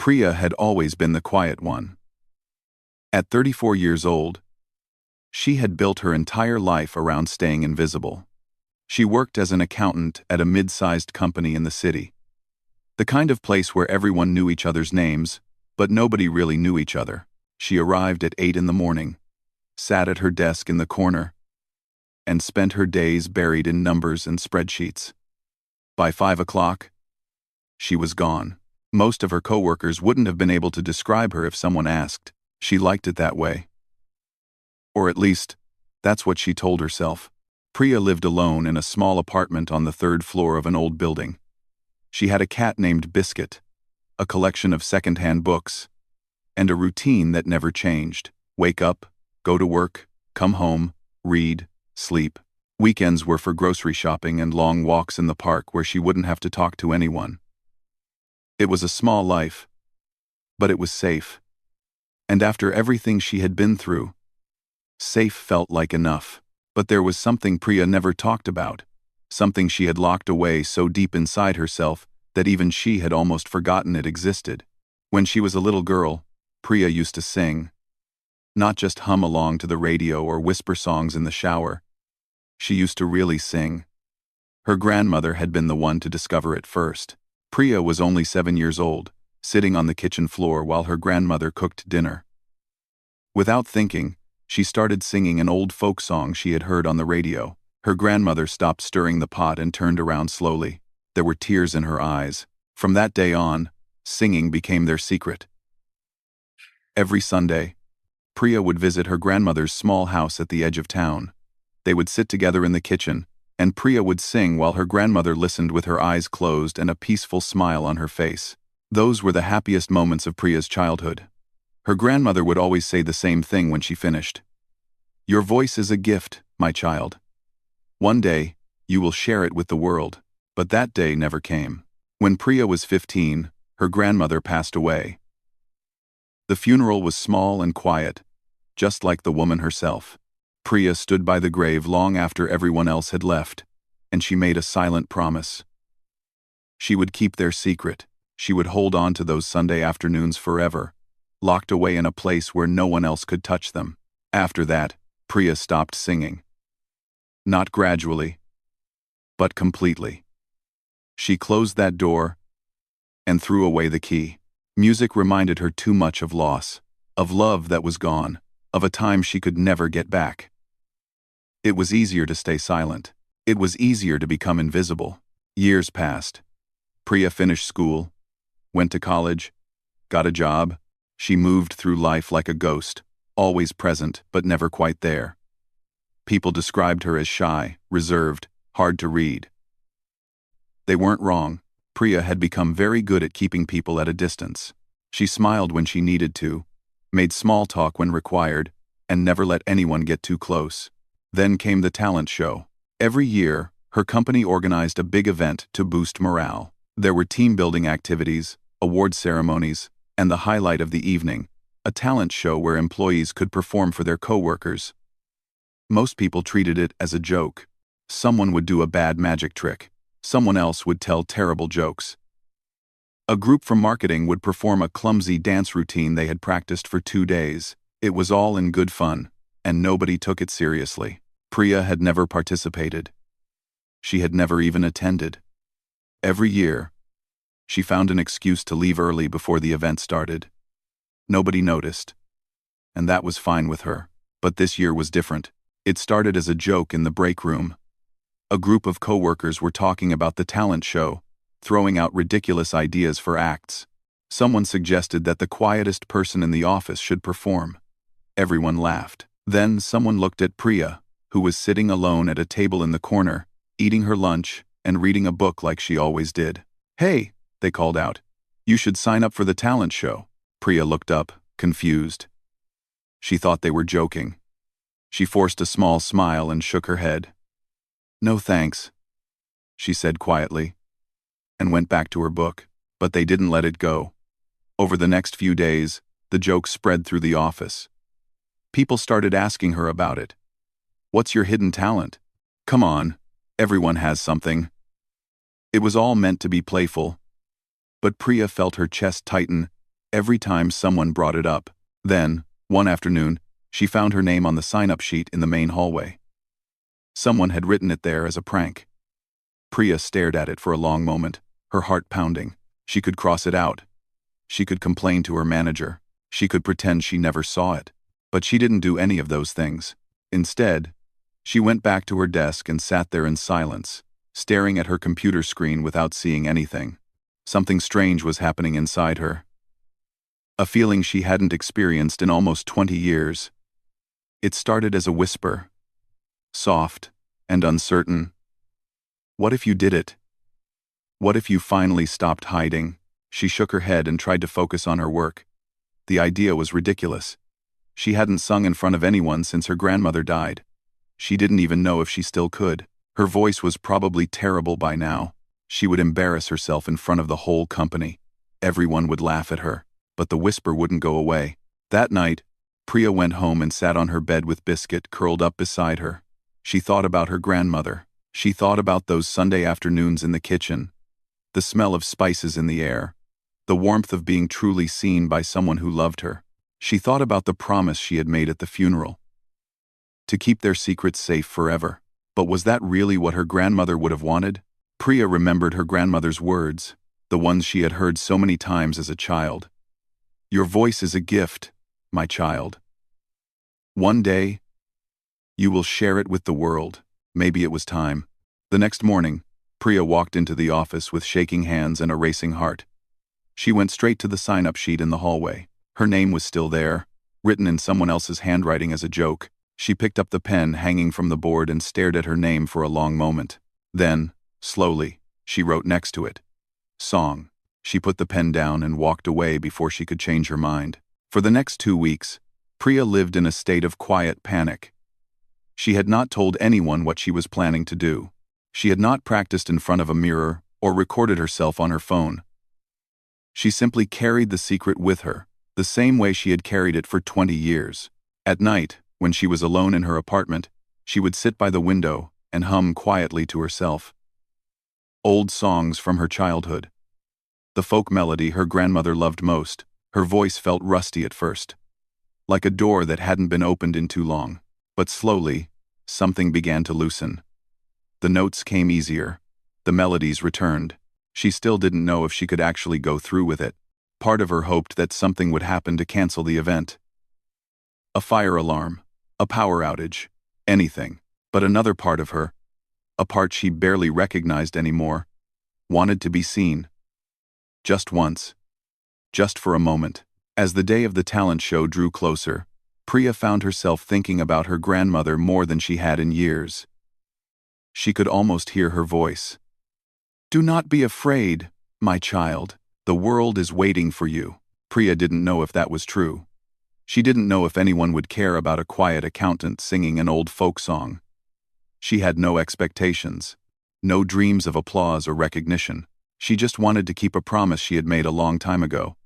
Priya had always been the quiet one. At 34 years old, she had built her entire life around staying invisible. She worked as an accountant at a mid-sized company in the city. The kind of place where everyone knew each other's names, but nobody really knew each other. She arrived at 8 in the morning, sat at her desk in the corner, and spent her days buried in numbers and spreadsheets. By 5 o'clock, she was gone. Most of her coworkers wouldn't have been able to describe her if someone asked. She liked it that way. Or at least, that's what she told herself. Priya lived alone in a small apartment on the 3rd floor of an old building. She had a cat named Biscuit, a collection of second-hand books, and a routine that never changed. Wake up, go to work, come home, read, sleep. Weekends were for grocery shopping and long walks in the park where she wouldn't have to talk to anyone. It was a small life, but it was safe. And after everything she had been through, safe felt like enough. But there was something Priya never talked about, something she had locked away so deep inside herself that even she had almost forgotten it existed. When she was a little girl, Priya used to sing. Not just hum along to the radio or whisper songs in the shower. She used to really sing. Her grandmother had been the one to discover it first. Priya was only 7 years old, sitting on the kitchen floor while her grandmother cooked dinner. Without thinking, she started singing an old folk song she had heard on the radio. Her grandmother stopped stirring the pot and turned around slowly. There were tears in her eyes. From that day on, singing became their secret. Every Sunday, Priya would visit her grandmother's small house at the edge of town. They would sit together in the kitchen, and Priya would sing while her grandmother listened with her eyes closed and a peaceful smile on her face. Those were the happiest moments of Priya's childhood. Her grandmother would always say the same thing when she finished. "Your voice is a gift, my child. One day, you will share it with the world." But that day never came. When Priya was 15, her grandmother passed away. The funeral was small and quiet, just like the woman herself. Priya stood by the grave long after everyone else had left, and she made a silent promise. She would keep their secret. She would hold on to those Sunday afternoons forever, locked away in a place where no one else could touch them. After that, Priya stopped singing. Not gradually, but completely. She closed that door and threw away the key. Music reminded her too much of loss, of love that was gone, of a time she could never get back. It was easier to stay silent. It was easier to become invisible. Years passed. Priya finished school, went to college, got a job. She moved through life like a ghost, always present but never quite there. People described her as shy, reserved, hard to read. They weren't wrong. Priya had become very good at keeping people at a distance. She smiled when she needed to, made small talk when required, and never let anyone get too close. Then came the talent show. Every year, her company organized a big event to boost morale. There were team-building activities, award ceremonies, and the highlight of the evening, a talent show where employees could perform for their coworkers. Most people treated it as a joke. Someone would do a bad magic trick. Someone else would tell terrible jokes. A group from marketing would perform a clumsy dance routine they had practiced for 2 days. It was all in good fun, and nobody took it seriously. Priya had never participated. She had never even attended. Every year, she found an excuse to leave early before the event started. Nobody noticed, and that was fine with her. But this year was different. It started as a joke in the break room. A group of coworkers were talking about the talent show, throwing out ridiculous ideas for acts. Someone suggested that the quietest person in the office should perform. Everyone laughed. Then someone looked at Priya, who was sitting alone at a table in the corner, eating her lunch and reading a book like she always did. "Hey," they called out, "you should sign up for the talent show." Priya looked up, confused. She thought they were joking. She forced a small smile and shook her head. "No thanks," she said quietly, and went back to her book. But they didn't let it go. Over the next few days, the joke spread through the office. People started asking her about it. "What's your hidden talent? Come on, everyone has something." It was all meant to be playful, but Priya felt her chest tighten every time someone brought it up. Then, one afternoon, she found her name on the sign-up sheet in the main hallway. Someone had written it there as a prank. Priya stared at it for a long moment, her heart pounding. She could cross it out. She could complain to her manager. She could pretend she never saw it. But she didn't do any of those things. Instead, she went back to her desk and sat there in silence, staring at her computer screen without seeing anything. Something strange was happening inside her. A feeling she hadn't experienced in almost 20 years. It started as a whisper, soft and uncertain. What if you did it? What if you finally stopped hiding? She shook her head and tried to focus on her work. The idea was ridiculous. She hadn't sung in front of anyone since her grandmother died. She didn't even know if she still could. Her voice was probably terrible by now. She would embarrass herself in front of the whole company. Everyone would laugh at her, but the whisper wouldn't go away. That night, Priya went home and sat on her bed with Biscuit curled up beside her. She thought about her grandmother. She thought about those Sunday afternoons in the kitchen, the smell of spices in the air, the warmth of being truly seen by someone who loved her. She thought about the promise she had made at the funeral, to keep their secrets safe forever. But was that really what her grandmother would have wanted? Priya remembered her grandmother's words, the ones she had heard so many times as a child. Your voice is a gift, my child. One day, you will share it with the world. Maybe it was time. The next morning, Priya walked into the office with shaking hands and a racing heart. She went straight to the sign-up sheet in the hallway. Her name was still there, written in someone else's handwriting as a joke. She picked up the pen hanging from the board and stared at her name for a long moment. Then, slowly, she wrote next to it, Song. She put the pen down and walked away before she could change her mind. For the next 2 weeks, Priya lived in a state of quiet panic. She had not told anyone what she was planning to do. She had not practiced in front of a mirror or recorded herself on her phone. She simply carried the secret with her, the same way she had carried it for 20 years. At night, when she was alone in her apartment, she would sit by the window and hum quietly to herself. Old songs from her childhood. The folk melody her grandmother loved most. Her voice felt rusty at first, like a door that hadn't been opened in too long. But slowly, something began to loosen. The notes came easier. The melodies returned. She still didn't know if she could actually go through with it. Part of her hoped that something would happen to cancel the event. A fire alarm, a power outage, anything. But another part of her, a part she barely recognized anymore, wanted to be seen. Just once. Just for a moment. As the day of the talent show drew closer, Priya found herself thinking about her grandmother more than she had in years. She could almost hear her voice. Do not be afraid, my child. The world is waiting for you. Priya didn't know if that was true. She didn't know if anyone would care about a quiet accountant singing an old folk song. She had no expectations, no dreams of applause or recognition. She just wanted to keep a promise she had made a long time ago,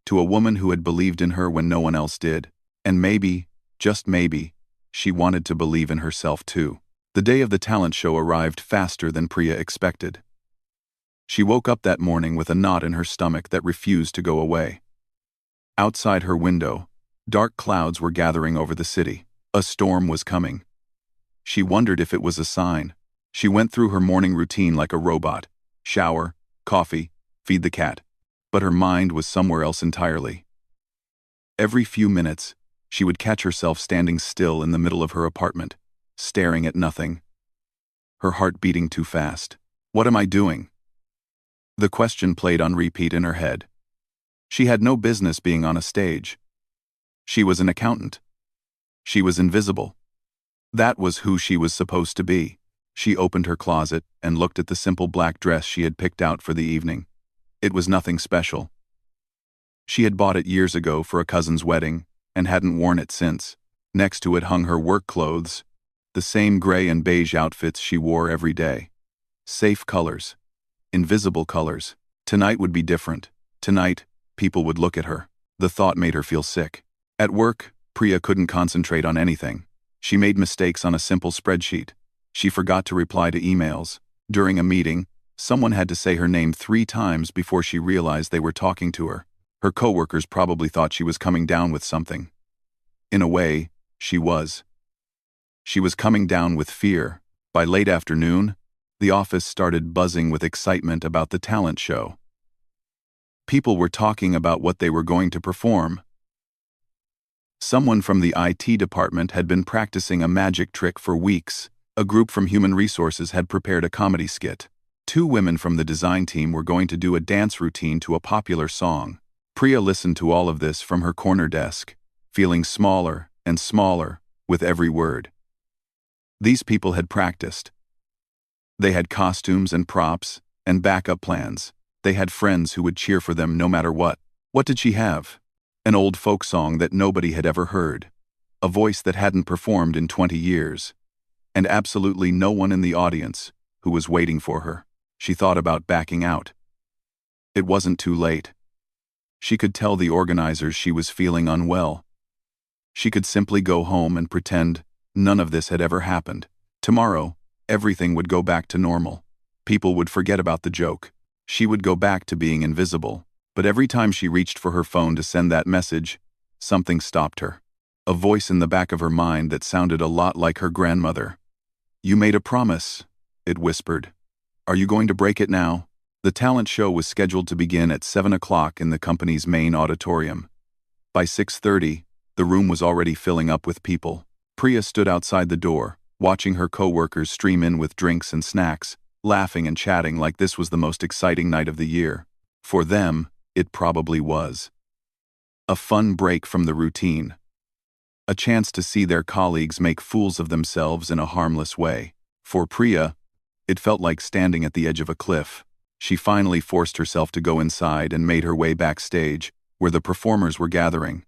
to a woman who had believed in her when no one else did. And maybe, just maybe, she wanted to believe in herself too. The day of the talent show arrived faster than Priya expected. She woke up that morning with a knot in her stomach that refused to go away. Outside her window, dark clouds were gathering over the city. A storm was coming. She wondered if it was a sign. She went through her morning routine like a robot. Shower, coffee, feed the cat. But her mind was somewhere else entirely. Every few minutes, she would catch herself standing still in the middle of her apartment, staring at nothing. Her heart beating too fast. What am I doing? The question played on repeat in her head. She had no business being on a stage. She was an accountant. She was invisible. That was who she was supposed to be. She opened her closet and looked at the simple black dress she had picked out for the evening. It was nothing special. She had bought it years ago for a cousin's wedding and hadn't worn it since. Next to it hung her work clothes, the same gray and beige outfits she wore every day. Safe colors. Invisible colors. Tonight would be different. Tonight, people would look at her. The thought made her feel sick. At work, Priya couldn't concentrate on anything. She made mistakes on a simple spreadsheet. She forgot to reply to emails. During a meeting, someone had to say her name 3 times before she realized they were talking to her. Her coworkers probably thought she was coming down with something. In a way, she was. She was coming down with fear. By late afternoon, the office started buzzing with excitement about the talent show. People were talking about what they were going to perform. Someone from the IT department had been practicing a magic trick for weeks. A group from Human Resources had prepared a comedy skit. 2 women from the design team were going to do a dance routine to a popular song. Priya listened to all of this from her corner desk, feeling smaller and smaller with every word. These people had practiced. They had costumes and props and backup plans. They had friends who would cheer for them no matter what. What did she have? An old folk song that nobody had ever heard. A voice that hadn't performed in 20 years. And absolutely no one in the audience who was waiting for her. She thought about backing out. It wasn't too late. She could tell the organizers she was feeling unwell. She could simply go home and pretend none of this had ever happened. Tomorrow, everything would go back to normal. People would forget about the joke. She would go back to being invisible. But every time she reached for her phone to send that message, something stopped her. A voice in the back of her mind that sounded a lot like her grandmother. "You made a promise," it whispered. "Are you going to break it now?" The talent show was scheduled to begin at 7 o'clock in the company's main auditorium. By 6:30, the room was already filling up with people. Priya stood outside the door, watching her co-workers stream in with drinks and snacks, laughing and chatting like this was the most exciting night of the year. For them, it probably was. A fun break from the routine. A chance to see their colleagues make fools of themselves in a harmless way. For Priya, it felt like standing at the edge of a cliff. She finally forced herself to go inside and made her way backstage, where the performers were gathering.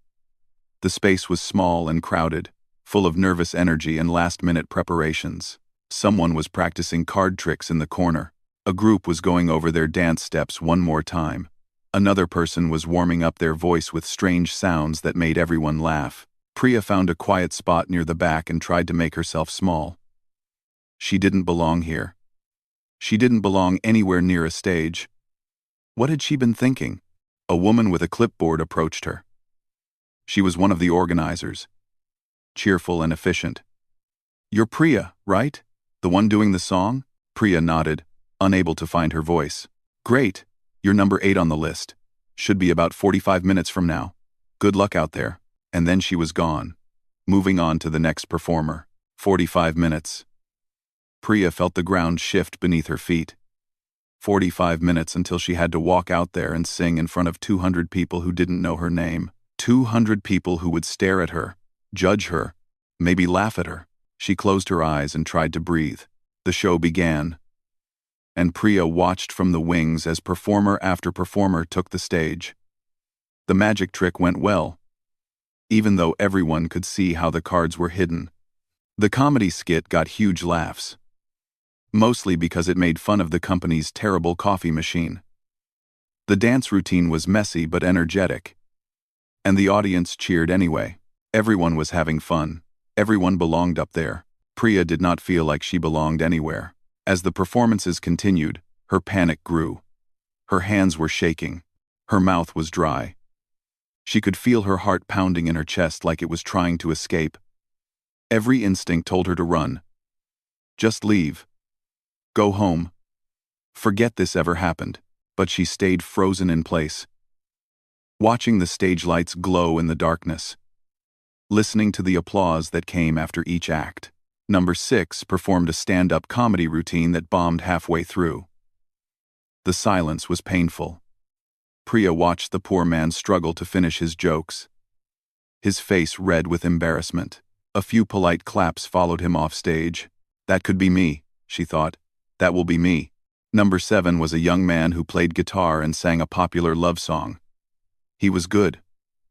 The space was small and crowded, full of nervous energy and last-minute preparations. Someone was practicing card tricks in the corner. A group was going over their dance steps one more time. Another person was warming up their voice with strange sounds that made everyone laugh. Priya found a quiet spot near the back and tried to make herself small. She didn't belong here. She didn't belong anywhere near a stage. What had she been thinking? A woman with a clipboard approached her. She was one of the organizers. Cheerful and efficient. "You're Priya, right? The one doing the song?" Priya nodded, unable to find her voice. "Great. You're number 8 on the list. Should be about 45 minutes from now. Good luck out there." And then she was gone, moving on to the next performer. 45 minutes. Priya felt the ground shift beneath her feet. 45 minutes until she had to walk out there and sing in front of 200 people who didn't know her name. 200 people who would stare at her, judge her, maybe laugh at her. She closed her eyes and tried to breathe. The show began. And Priya watched from the wings as performer after performer took the stage. The magic trick went well, even though everyone could see how the cards were hidden. The comedy skit got huge laughs, mostly because it made fun of the company's terrible coffee machine. The dance routine was messy but energetic, and the audience cheered anyway. Everyone was having fun. Everyone belonged up there. Priya did not feel like she belonged anywhere. As the performances continued, her panic grew. Her hands were shaking. Her mouth was dry. She could feel her heart pounding in her chest like it was trying to escape. Every instinct told her to run. Just leave. Go home. Forget this ever happened. But she stayed frozen in place, watching the stage lights glow in the darkness, listening to the applause that came after each act. Number 6 performed a stand-up comedy routine that bombed halfway through. The silence was painful. Priya watched the poor man struggle to finish his jokes, his face red with embarrassment. A few polite claps followed him off stage. That could be me, she thought. That will be me. Number 7 was a young man who played guitar and sang a popular love song. He was good,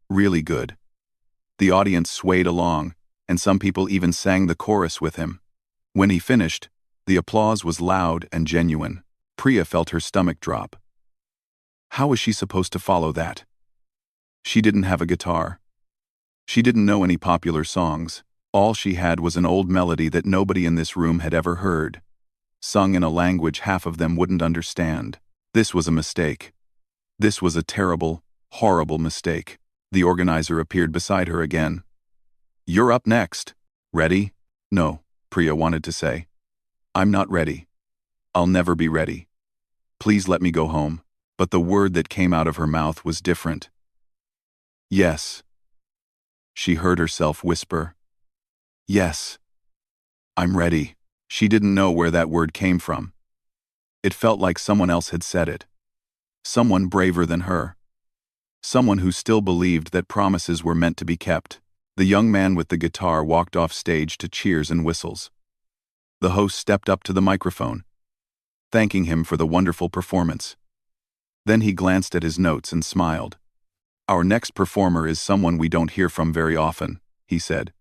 really good. The audience swayed along, and some people even sang the chorus with him. When he finished, the applause was loud and genuine. Priya felt her stomach drop. How was she supposed to follow that? She didn't have a guitar. She didn't know any popular songs. All she had was an old melody that nobody in this room had ever heard, sung in a language half of them wouldn't understand. This was a mistake. This was a terrible, Horrible mistake. The organizer appeared beside her again. "You're up next. Ready?" "No," Priya wanted to say. "I'm not ready. I'll never be ready. Please let me go home." But the word that came out of her mouth was different. "Yes." She heard herself whisper. "Yes. I'm ready." She didn't know where that word came from. It felt like someone else had said it. Someone braver than her. Someone who still believed that promises were meant to be kept. The young man with the guitar walked off stage to cheers and whistles. The host stepped up to the microphone, thanking him for the wonderful performance. Then he glanced at his notes and smiled. "Our next performer is someone we don't hear from very often," he said.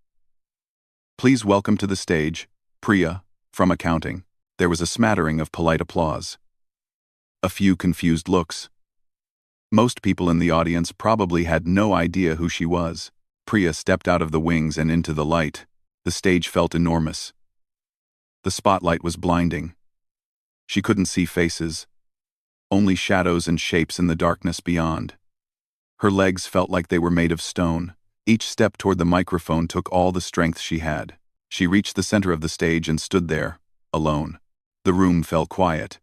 "Please welcome to the stage, Priya, from accounting." There was a smattering of polite applause. A few confused looks. Most people in the audience probably had no idea who she was. Priya stepped out of the wings and into the light. The stage felt enormous. The spotlight was blinding. She couldn't see faces, only shadows and shapes in the darkness beyond. Her legs felt like they were made of stone. Each step toward the microphone took all the strength she had. She reached the center of the stage and stood there, alone. The room fell quiet.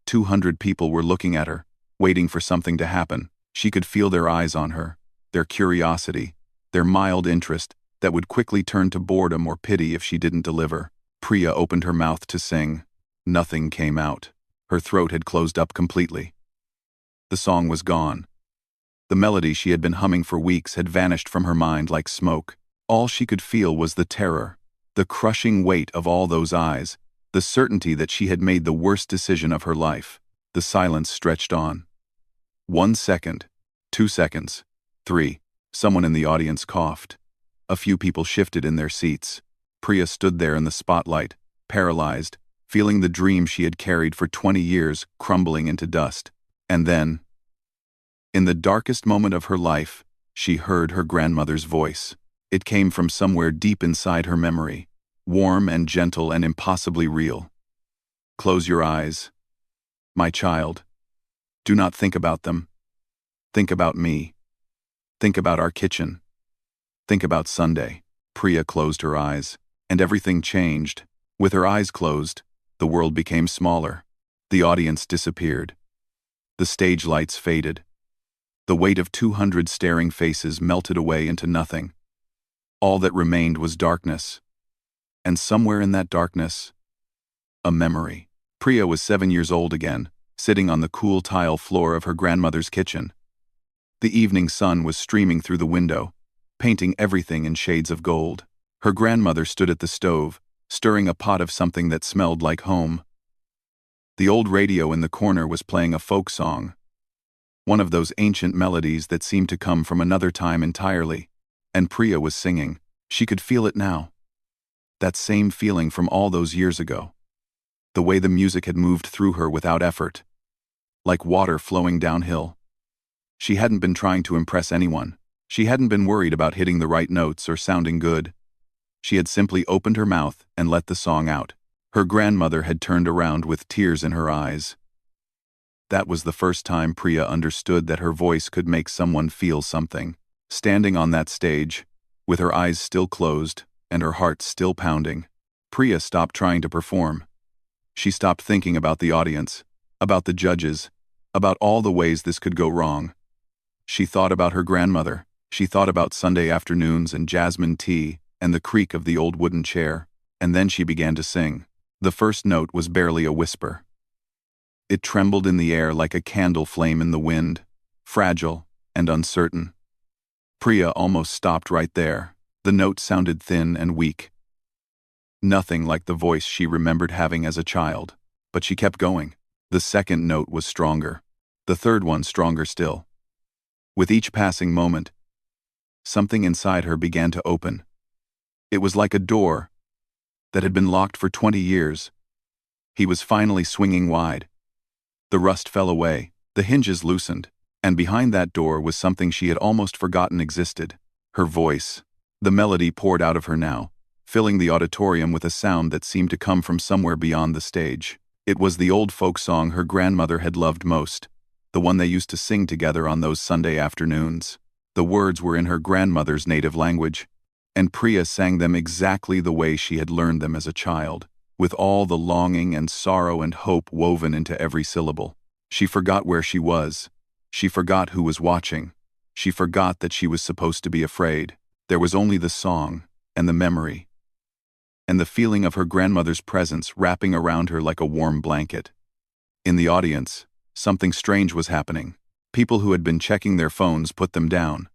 200 people were looking at her, waiting for something to happen. She could feel their eyes on her, their curiosity, their mild interest that would quickly turn to boredom or pity if she didn't deliver. Priya opened her mouth to sing. Nothing came out. Her throat had closed up completely. The song was gone. The melody she had been humming for weeks had vanished from her mind like smoke. All she could feel was the terror, the crushing weight of all those eyes, the certainty that she had made the worst decision of her life. The silence stretched on. 1 second, 2 seconds, 3. Someone in the audience coughed. A few people shifted in their seats. Priya stood there in the spotlight, paralyzed, feeling the dream she had carried for 20 years crumbling into dust. And then, in the darkest moment of her life, she heard her grandmother's voice. It came from somewhere deep inside her memory, warm and gentle and impossibly real. "Close your eyes, my child. Do not think about them. Think about me. Think about our kitchen. Think about Sunday." Priya closed her eyes, and everything changed. With her eyes closed, the world became smaller. The audience disappeared. The stage lights faded. The weight of 200 staring faces melted away into nothing. All that remained was darkness. And somewhere in that darkness, a memory. Priya was 7 years old again, sitting on the cool tile floor of her grandmother's kitchen. The evening sun was streaming through the window, painting everything in shades of gold. Her grandmother stood at the stove, stirring a pot of something that smelled like home. The old radio in the corner was playing a folk song, one of those ancient melodies that seemed to come from another time entirely, and Priya was singing. She could feel it now. That same feeling from all those years ago. The way the music had moved through her without effort, like water flowing downhill. She hadn't been trying to impress anyone. She hadn't been worried about hitting the right notes or sounding good. She had simply opened her mouth and let the song out. Her grandmother had turned around with tears in her eyes. That was the first time Priya understood that her voice could make someone feel something. Standing on that stage, with her eyes still closed and her heart still pounding, Priya stopped trying to perform. She stopped thinking about the audience, about the judges, about all the ways this could go wrong. She thought about her grandmother. She thought about Sunday afternoons and jasmine tea and the creak of the old wooden chair. And then she began to sing. The first note was barely a whisper. It trembled in the air like a candle flame in the wind, fragile and uncertain. Priya almost stopped right there. The note sounded thin and weak. Nothing like the voice she remembered having as a child. But she kept going. The second note was stronger. The third one stronger still. With each passing moment, something inside her began to open. It was like a door that had been locked for 20 years. He was finally swinging wide. The rust fell away, the hinges loosened, and behind that door was something she had almost forgotten existed. Her voice. The melody poured out of her now, filling the auditorium with a sound that seemed to come from somewhere beyond the stage. It was the old folk song her grandmother had loved most, the one they used to sing together on those Sunday afternoons. The words were in her grandmother's native language, and Priya sang them exactly the way she had learned them as a child, with all the longing and sorrow and hope woven into every syllable. She forgot where she was. She forgot who was watching. She forgot that she was supposed to be afraid. There was only the song, and the memory, and the feeling of her grandmother's presence wrapping around her like a warm blanket. In the audience, something strange was happening. People who had been checking their phones put them down.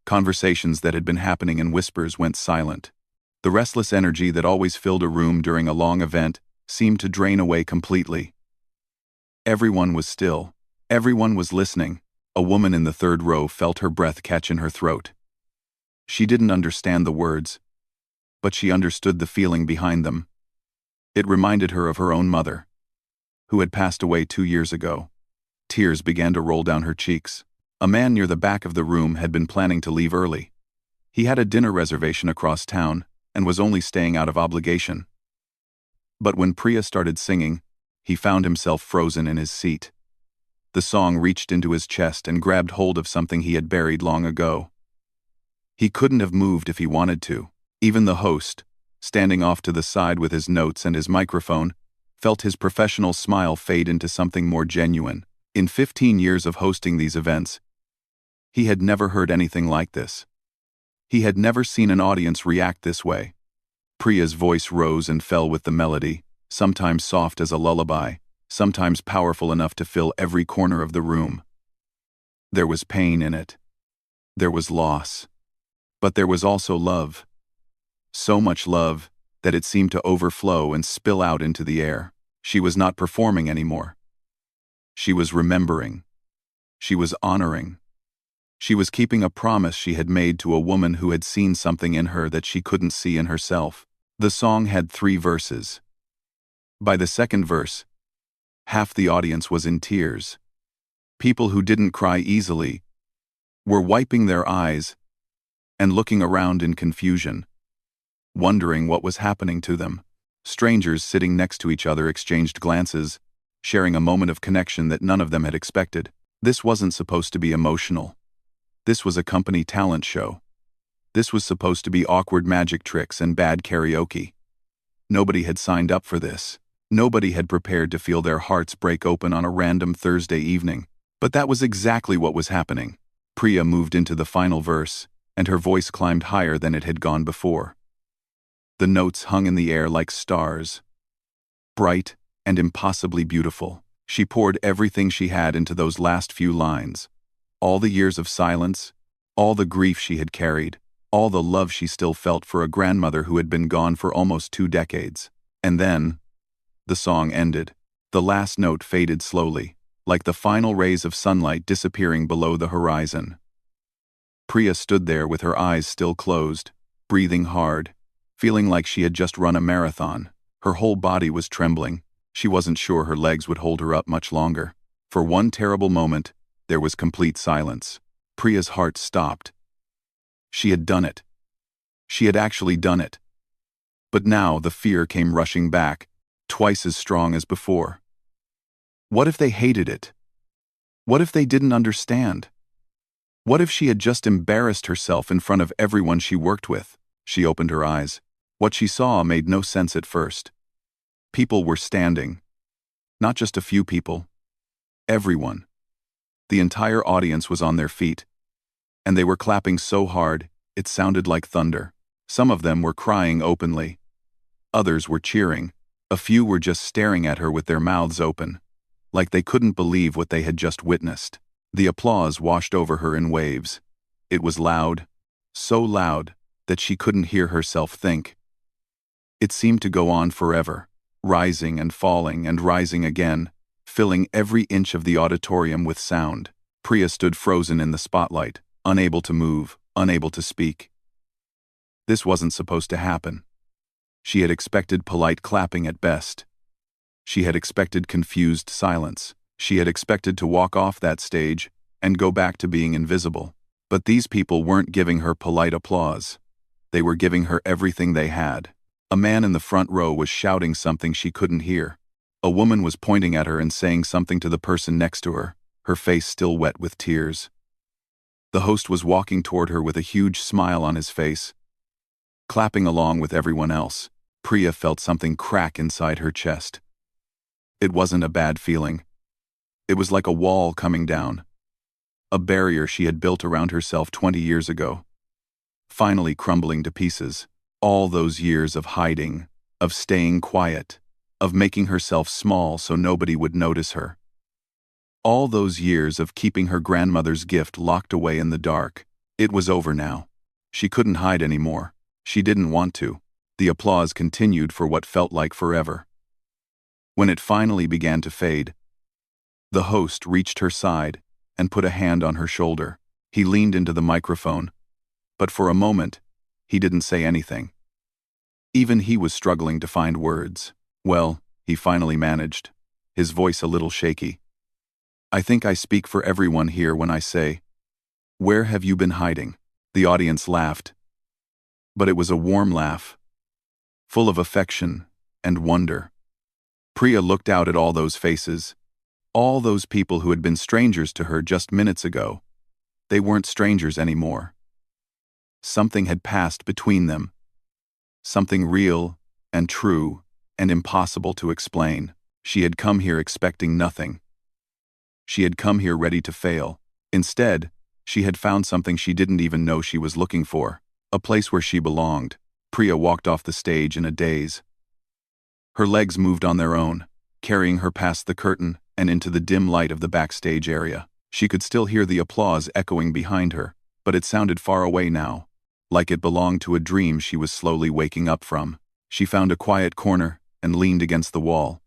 Conversations that had been happening in whispers went silent. The restless energy that always filled a room during a long event seemed to drain away completely. Everyone was still. Everyone was listening. A woman in the third row felt her breath catch in her throat. She didn't understand the words, but she understood the feeling behind them. It reminded her of her own mother, who had passed away 2 years ago. Tears began to roll down her cheeks. A man near the back of the room had been planning to leave early. He had a dinner reservation across town and was only staying out of obligation. But when Priya started singing, he found himself frozen in his seat. The song reached into his chest and grabbed hold of something he had buried long ago. He couldn't have moved if he wanted to. Even the host, standing off to the side with his notes and his microphone, felt his professional smile fade into something more genuine. In 15 years of hosting these events, he had never heard anything like this. He had never seen an audience react this way. Priya's voice rose and fell with the melody, sometimes soft as a lullaby, sometimes powerful enough to fill every corner of the room. There was pain in it. There was loss. But there was also love. So much love that it seemed to overflow and spill out into the air. She was not performing anymore. She was remembering. She was honoring. She was keeping a promise she had made to a woman who had seen something in her that she couldn't see in herself. The song had 3 verses. By the second verse, half the audience was in tears. People who didn't cry easily were wiping their eyes and looking around in confusion, wondering what was happening to them. Strangers sitting next to each other exchanged glances, sharing a moment of connection that none of them had expected. This wasn't supposed to be emotional. This was a company talent show. This was supposed to be awkward magic tricks and bad karaoke. Nobody had signed up for this. Nobody had prepared to feel their hearts break open on a random Thursday evening. But that was exactly what was happening. Priya moved into the final verse, and her voice climbed higher than it had gone before. The notes hung in the air like stars, bright and impossibly beautiful. She poured everything she had into those last few lines. All the years of silence, all the grief she had carried, all the love she still felt for a grandmother who had been gone for almost 2 decades. And then, the song ended. The last note faded slowly, like the final rays of sunlight disappearing below the horizon. Priya stood there with her eyes still closed, breathing hard, feeling like she had just run a marathon. Her whole body was trembling. She wasn't sure her legs would hold her up much longer. For one terrible moment, there was complete silence. Priya's heart stopped. She had done it. She had actually done it. But now the fear came rushing back, twice as strong as before. What if they hated it? What if they didn't understand? What if she had just embarrassed herself in front of everyone she worked with? She opened her eyes. What she saw made no sense at first. People were standing. Not just a few people. Everyone. The entire audience was on their feet. And they were clapping so hard, it sounded like thunder. Some of them were crying openly. Others were cheering. A few were just staring at her with their mouths open, like they couldn't believe what they had just witnessed. The applause washed over her in waves. It was loud, so loud that she couldn't hear herself think. It seemed to go on forever, rising and falling and rising again, filling every inch of the auditorium with sound. Priya stood frozen in the spotlight, unable to move, unable to speak. This wasn't supposed to happen. She had expected polite clapping at best. She had expected confused silence. She had expected to walk off that stage and go back to being invisible. But these people weren't giving her polite applause. They were giving her everything they had. A man in the front row was shouting something she couldn't hear. A woman was pointing at her and saying something to the person next to her, her face still wet with tears. The host was walking toward her with a huge smile on his face, clapping along with everyone else. Priya felt something crack inside her chest. It wasn't a bad feeling. It was like a wall coming down. A barrier she had built around herself 20 years ago, finally crumbling to pieces. All those years of hiding, of staying quiet, of making herself small so nobody would notice her. All those years of keeping her grandmother's gift locked away in the dark. It was over now. She couldn't hide anymore. She didn't want to. The applause continued for what felt like forever. When it finally began to fade, the host reached her side and put a hand on her shoulder. He leaned into the microphone, but for a moment, he didn't say anything. Even he was struggling to find words. Well, he finally managed, his voice a little shaky. I think I speak for everyone here when I say, where have you been hiding? The audience laughed. But it was a warm laugh, full of affection and wonder. Priya looked out at all those faces, all those people who had been strangers to her just minutes ago. They weren't strangers anymore. Something had passed between them. Something real and true and impossible to explain. She had come here expecting nothing. She had come here ready to fail. Instead, she had found something she didn't even know she was looking for. A place where she belonged. Priya walked off the stage in a daze. Her legs moved on their own, carrying her past the curtain and into the dim light of the backstage area. She could still hear the applause echoing behind her, but it sounded far away now, like it belonged to a dream she was slowly waking up from. She found a quiet corner and leaned against the wall,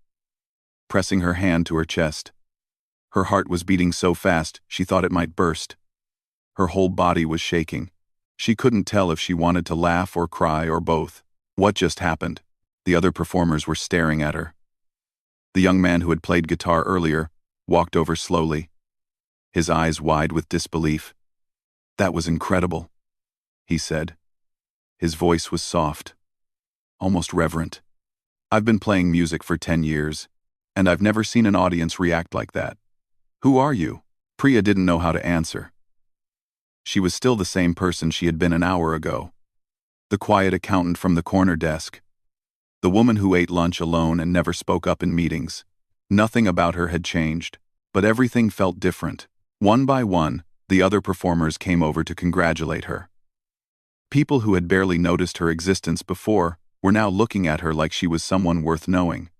pressing her hand to her chest. Her heart was beating so fast she thought it might burst. Her whole body was shaking. She couldn't tell if she wanted to laugh or cry or both. What just happened? The other performers were staring at her. The young man who had played guitar earlier walked over slowly, his eyes wide with disbelief. That was incredible, he said. His voice was soft, almost reverent. I've been playing music for 10 years, and I've never seen an audience react like that. Who are you? Priya didn't know how to answer. She was still the same person she had been an hour ago. The quiet accountant from the corner desk. The woman who ate lunch alone and never spoke up in meetings. Nothing about her had changed, but everything felt different. One by one, the other performers came over to congratulate her. People who had barely noticed her existence before were now looking at her like she was someone worth knowing.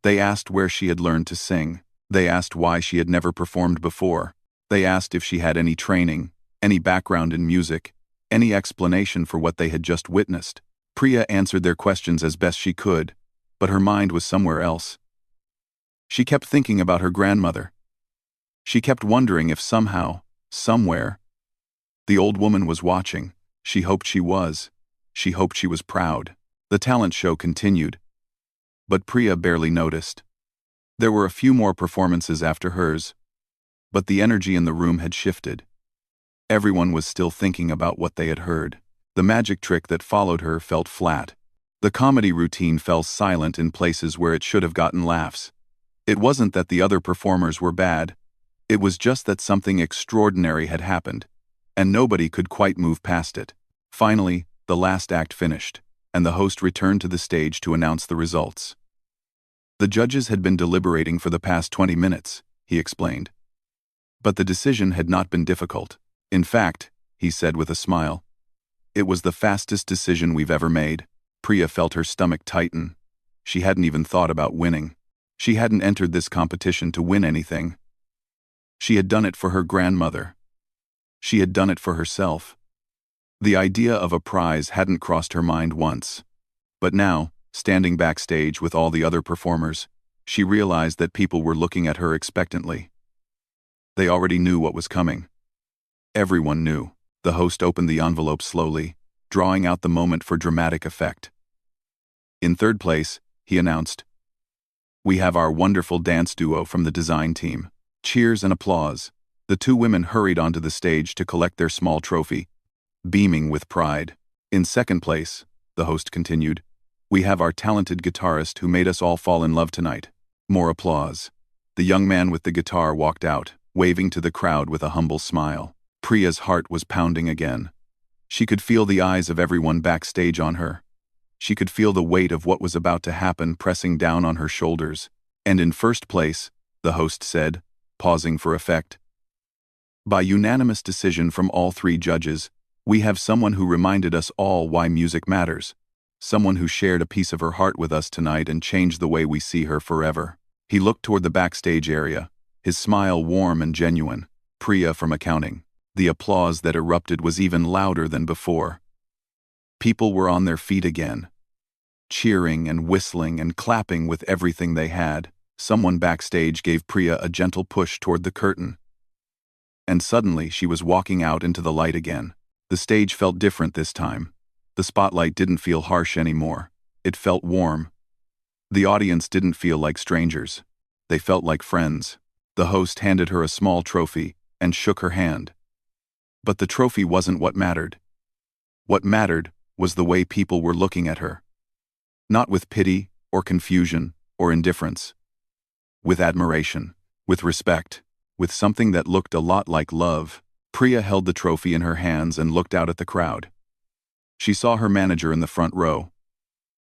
They asked where she had learned to sing. They asked why she had never performed before. They asked if she had any training, any background in music, any explanation for what they had just witnessed. Priya answered their questions as best she could, but her mind was somewhere else. She kept thinking about her grandmother. She kept wondering if somehow, somewhere, the old woman was watching. She hoped she was. She hoped she was proud. The talent show continued, but Priya barely noticed. There were a few more performances after hers, but the energy in the room had shifted. Everyone was still thinking about what they had heard. The magic trick that followed her felt flat. The comedy routine fell silent in places where it should have gotten laughs. It wasn't that the other performers were bad. It was just that something extraordinary had happened, and nobody could quite move past it. Finally, the last act finished, and the host returned to the stage to announce the results. The judges had been deliberating for the past 20 minutes, he explained. But the decision had not been difficult. In fact, he said with a smile, it was the fastest decision we've ever made. Priya felt her stomach tighten. She hadn't even thought about winning. She hadn't entered this competition to win anything. She had done it for her grandmother. She had done it for herself. The idea of a prize hadn't crossed her mind once. But now, standing backstage with all the other performers, she realized that people were looking at her expectantly. They already knew what was coming. Everyone knew. The host opened the envelope slowly, drawing out the moment for dramatic effect. In third place, he announced, we have our wonderful dance duo from the design team. Cheers and applause. The two women hurried onto the stage to collect their small trophy, beaming with pride. In second place, the host continued, we have our talented guitarist who made us all fall in love tonight. More applause. The young man with the guitar walked out, waving to the crowd with a humble smile. Priya's heart was pounding again. She could feel the eyes of everyone backstage on her. She could feel the weight of what was about to happen pressing down on her shoulders. And in first place, the host said, pausing for effect, by unanimous decision from all three judges, we have someone who reminded us all why music matters. Someone who shared a piece of her heart with us tonight and changed the way we see her forever. He looked toward the backstage area, his smile warm and genuine. Priya from accounting. The applause that erupted was even louder than before. People were on their feet again, cheering and whistling and clapping with everything they had. Someone backstage gave Priya a gentle push toward the curtain. And suddenly she was walking out into the light again. The stage felt different this time. The spotlight didn't feel harsh anymore. It felt warm. The audience didn't feel like strangers. They felt like friends. The host handed her a small trophy and shook her hand. But the trophy wasn't what mattered. What mattered was the way people were looking at her. Not with pity or confusion or indifference. With admiration, with respect, with something that looked a lot like love. Priya held the trophy in her hands and looked out at the crowd. She saw her manager in the front row,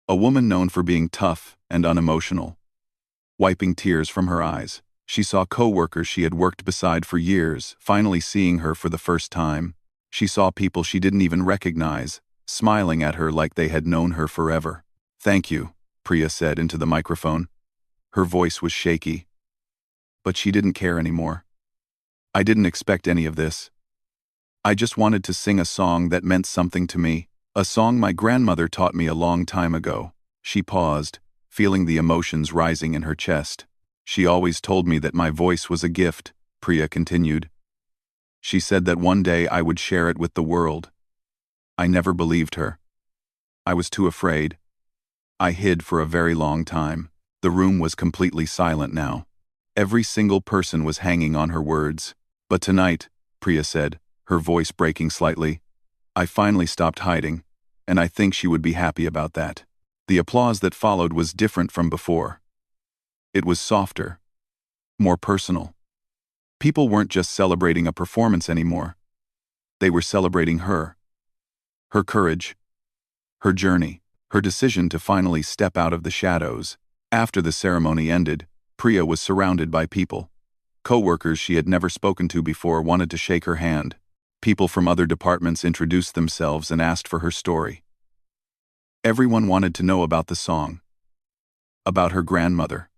a woman known for being tough and unemotional. Wiping tears from her eyes, she saw co-workers she had worked beside for years, finally seeing her for the first time. She saw people she didn't even recognize, smiling at her like they had known her forever. Thank you, Priya said into the microphone. Her voice was shaky. But she didn't care anymore. I didn't expect any of this. I just wanted to sing a song that meant something to me, a song my grandmother taught me a long time ago. She paused, feeling the emotions rising in her chest. She always told me that my voice was a gift, Priya continued. She said that one day I would share it with the world. I never believed her. I was too afraid. I hid for a very long time. The room was completely silent now. Every single person was hanging on her words. But tonight, Priya said, her voice breaking slightly, I finally stopped hiding, and I think she would be happy about that. The applause that followed was different from before. It was softer, more personal. People weren't just celebrating a performance anymore. They were celebrating her courage, her journey, her decision to finally step out of the shadows. After the ceremony ended, Priya was surrounded by people. Co-workers she had never spoken to before wanted to shake her hand. People from other departments introduced themselves and asked for her story. Everyone wanted to know about the song, about her grandmother,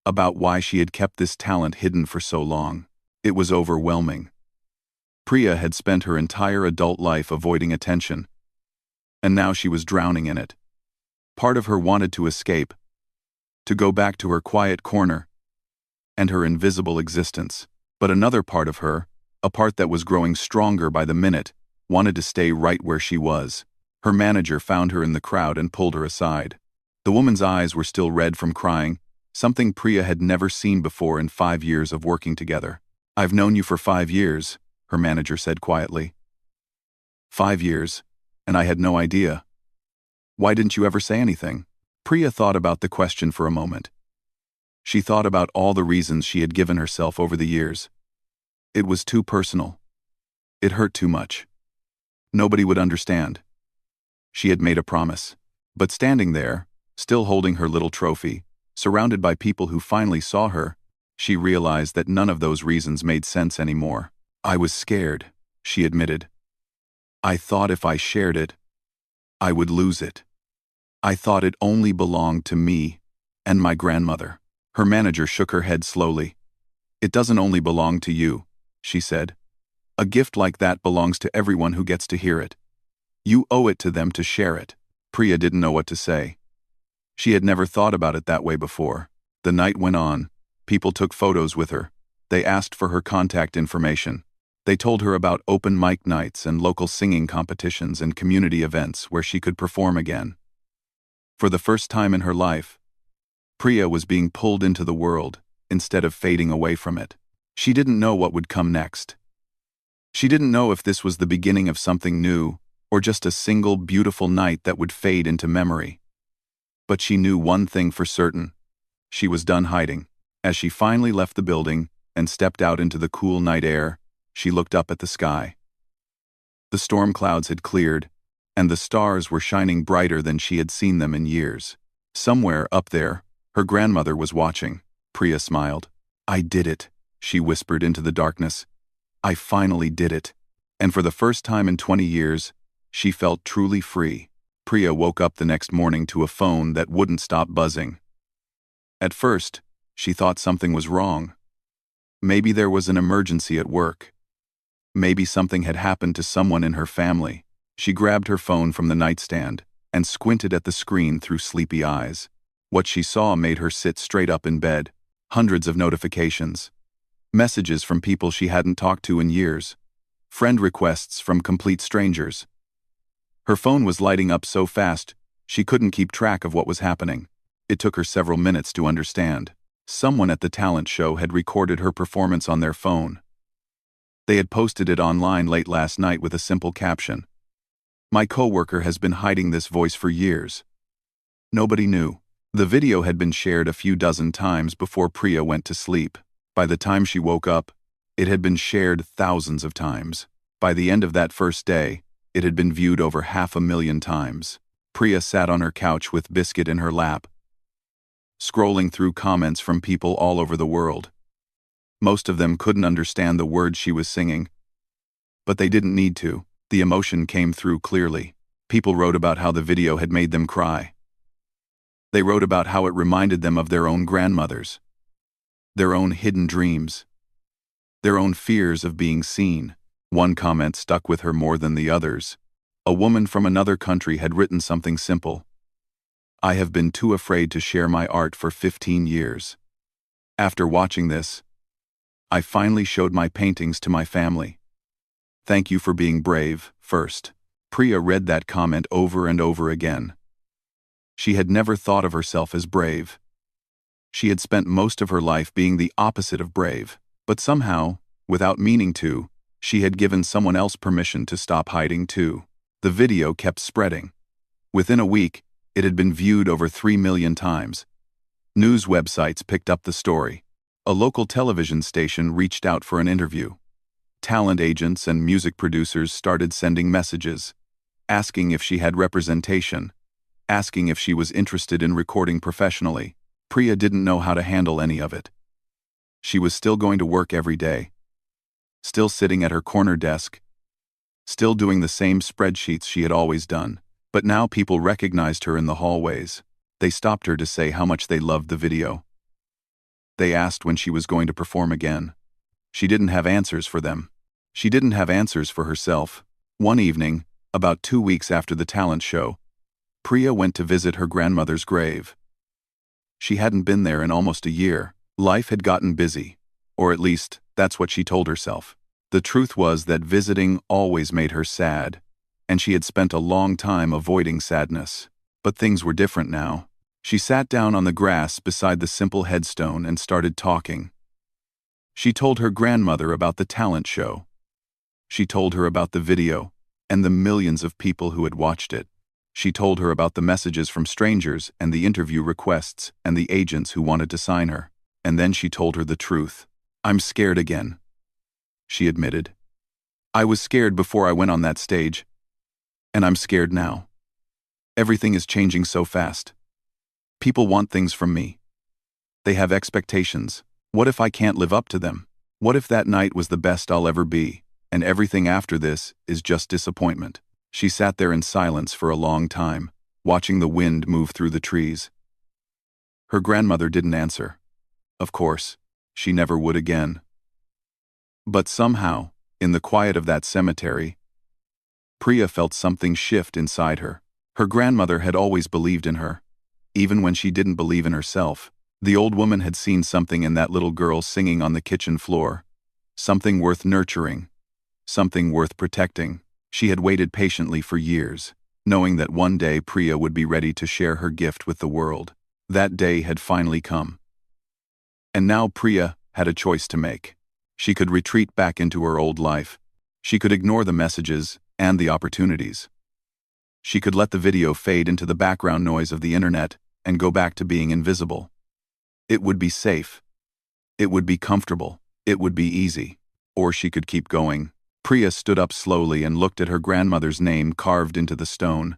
about why she had kept this talent hidden for so long. It was overwhelming. Priya had spent her entire adult life avoiding attention, and now she was drowning in it. Part of her wanted to escape, to go back to her quiet corner and her invisible existence. But another part of her, a part that was growing stronger by the minute, wanted to stay right where she was. Her manager found her in the crowd and pulled her aside. The woman's eyes were still red from crying, something Priya had never seen before in 5 years of working together. I've known you for 5 years, her manager said quietly. 5 years, and I had no idea. Why didn't you ever say anything? Priya thought about the question for a moment. She thought about all the reasons she had given herself over the years. It was too personal. It hurt too much. Nobody would understand. She had made a promise. But standing there, still holding her little trophy, surrounded by people who finally saw her, she realized that none of those reasons made sense anymore. I was scared, she admitted. I thought if I shared it, I would lose it. I thought it only belonged to me and my grandmother. Her manager shook her head slowly. It doesn't only belong to you, she said. A gift like that belongs to everyone who gets to hear it. You owe it to them to share it. Priya didn't know what to say. She had never thought about it that way before. The night went on. People took photos with her. They asked for her contact information. They told her about open mic nights and local singing competitions and community events where she could perform again. For the first time in her life, Priya was being pulled into the world instead of fading away from it. She didn't know what would come next. She didn't know if this was the beginning of something new or just a single beautiful night that would fade into memory. But she knew one thing for certain. She was done hiding. As she finally left the building and stepped out into the cool night air, she looked up at the sky. The storm clouds had cleared, and the stars were shining brighter than she had seen them in years. Somewhere up there, her grandmother was watching. Priya smiled. "I did it," she whispered into the darkness. "I finally did it." And for the first time in 20 years, she felt truly free. Priya woke up the next morning to a phone that wouldn't stop buzzing. At first, she thought something was wrong. Maybe there was an emergency at work. Maybe something had happened to someone in her family. She grabbed her phone from the nightstand and squinted at the screen through sleepy eyes. What she saw made her sit straight up in bed. Hundreds of notifications. Messages from people she hadn't talked to in years. Friend requests from complete strangers. Her phone was lighting up so fast, she couldn't keep track of what was happening. It took her several minutes to understand. Someone at the talent show had recorded her performance on their phone. They had posted it online late last night with a simple caption. "My coworker has been hiding this voice for years." Nobody knew. The video had been shared a few dozen times before Priya went to sleep. By the time she woke up, it had been shared thousands of times. By the end of that first day, it had been viewed over 500,000 times. Priya sat on her couch with biscuit in her lap, scrolling through comments from people all over the world. Most of them couldn't understand the words she was singing. But they didn't need to. The emotion came through clearly. People wrote about how the video had made them cry. They wrote about how it reminded them of their own grandmothers, their own hidden dreams, their own fears of being seen. One comment stuck with her more than the others. A woman from another country had written something simple. "I have been too afraid to share my art for 15 years. After watching this, I finally showed my paintings to my family. Thank you for being brave, first." Priya read that comment over and over again. She had never thought of herself as brave. She had spent most of her life being the opposite of brave, but somehow, without meaning to, she had given someone else permission to stop hiding too. The video kept spreading. Within a week, it had been viewed over 3 million times. News websites picked up the story. A local television station reached out for an interview. Talent agents and music producers started sending messages, asking if she had representation, asking if she was interested in recording professionally. Priya didn't know how to handle any of it. She was still going to work every day, still sitting at her corner desk, still doing the same spreadsheets she had always done. But now people recognized her in the hallways. They stopped her to say how much they loved the video. They asked when she was going to perform again. She didn't have answers for them. She didn't have answers for herself. One evening, about 2 weeks after the talent show, Priya went to visit her grandmother's grave. She hadn't been there in almost a year. Life had gotten busy, or at least, that's what she told herself. The truth was that visiting always made her sad, and she had spent a long time avoiding sadness. But things were different now. She sat down on the grass beside the simple headstone and started talking. She told her grandmother about the talent show. She told her about the video, and the millions of people who had watched it. She told her about the messages from strangers and the interview requests and the agents who wanted to sign her. And then she told her the truth. "I'm scared again," she admitted. "I was scared before I went on that stage, and I'm scared now. Everything is changing so fast. People want things from me. They have expectations. What if I can't live up to them? What if that night was the best I'll ever be, and everything after this is just disappointment?" She sat there in silence for a long time, watching the wind move through the trees. Her grandmother didn't answer. Of course, she never would again. But somehow, in the quiet of that cemetery, Priya felt something shift inside her. Her grandmother had always believed in her, even when she didn't believe in herself. The old woman had seen something in that little girl singing on the kitchen floor, something worth nurturing, something worth protecting. She had waited patiently for years, knowing that one day Priya would be ready to share her gift with the world. That day had finally come. And now Priya had a choice to make. She could retreat back into her old life. She could ignore the messages and the opportunities. She could let the video fade into the background noise of the internet and go back to being invisible. It would be safe. It would be comfortable. It would be easy. Or she could keep going. Priya stood up slowly and looked at her grandmother's name carved into the stone.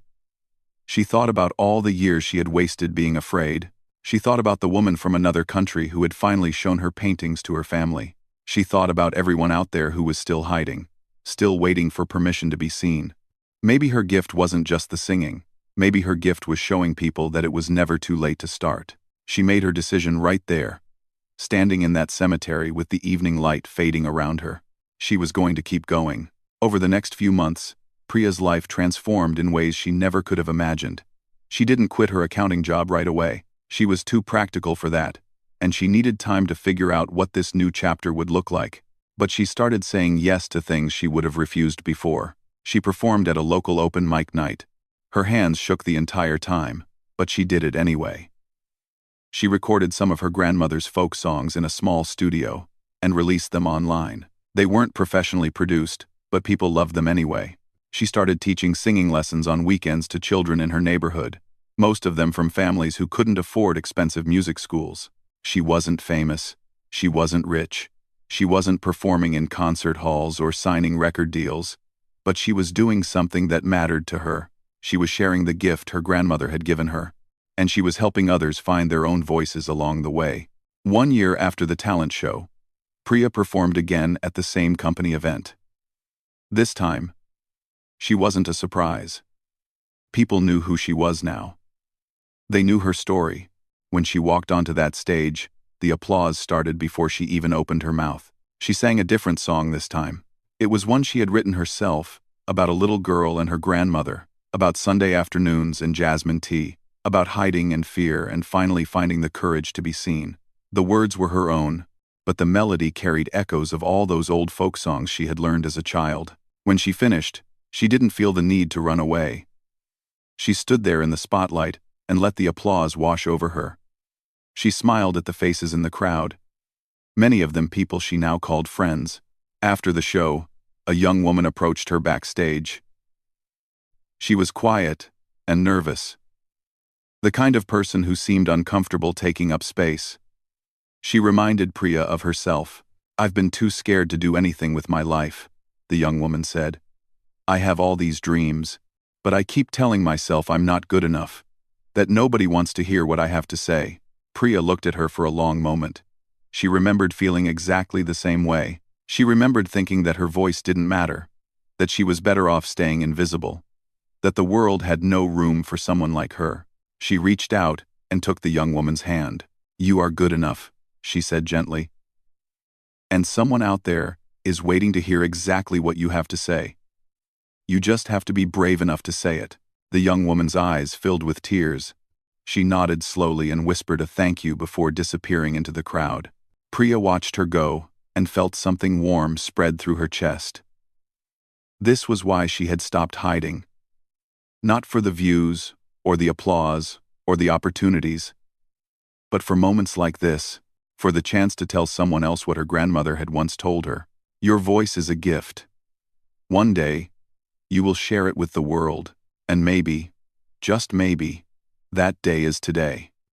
She thought about all the years she had wasted being afraid. She thought about the woman from another country who had finally shown her paintings to her family. She thought about everyone out there who was still hiding, still waiting for permission to be seen. Maybe her gift wasn't just the singing. Maybe her gift was showing people that it was never too late to start. She made her decision right there, standing in that cemetery with the evening light fading around her. She was going to keep going. Over the next few months, Priya's life transformed in ways she never could have imagined. She didn't quit her accounting job right away. She was too practical for that, and she needed time to figure out what this new chapter would look like. But she started saying yes to things she would have refused before. She performed at a local open mic night. Her hands shook the entire time, but she did it anyway. She recorded some of her grandmother's folk songs in a small studio and released them online. They weren't professionally produced, but people loved them anyway. She started teaching singing lessons on weekends to children in her neighborhood, most of them from families who couldn't afford expensive music schools. She wasn't famous. She wasn't rich. She wasn't performing in concert halls or signing record deals, but she was doing something that mattered to her. She was sharing the gift her grandmother had given her, and she was helping others find their own voices along the way. 1 year after the talent show, Priya performed again at the same company event. This time, she wasn't a surprise. People knew who she was now. They knew her story. When she walked onto that stage, the applause started before she even opened her mouth. She sang a different song this time. It was one she had written herself, about a little girl and her grandmother, about Sunday afternoons and jasmine tea, about hiding and fear and finally finding the courage to be seen. The words were her own, but the melody carried echoes of all those old folk songs she had learned as a child. When she finished, she didn't feel the need to run away. She stood there in the spotlight and let the applause wash over her. She smiled at the faces in the crowd, many of them people she now called friends. After the show, a young woman approached her backstage. She was quiet and nervous, the kind of person who seemed uncomfortable taking up space. She reminded Priya of herself. "I've been too scared to do anything with my life," the young woman said. "I have all these dreams, but I keep telling myself I'm not good enough, that nobody wants to hear what I have to say." Priya looked at her for a long moment. She remembered feeling exactly the same way. She remembered thinking that her voice didn't matter, that she was better off staying invisible, that the world had no room for someone like her. She reached out and took the young woman's hand. "You are good enough," she said gently. "And someone out there is waiting to hear exactly what you have to say. You just have to be brave enough to say it." The young woman's eyes filled with tears. She nodded slowly and whispered a thank you before disappearing into the crowd. Priya watched her go and felt something warm spread through her chest. This was why she had stopped hiding. Not for the views, or the applause, or the opportunities, but for moments like this, for the chance to tell someone else what her grandmother had once told her. Your voice is a gift. One day, you will share it with the world, and maybe, just maybe, that day is today.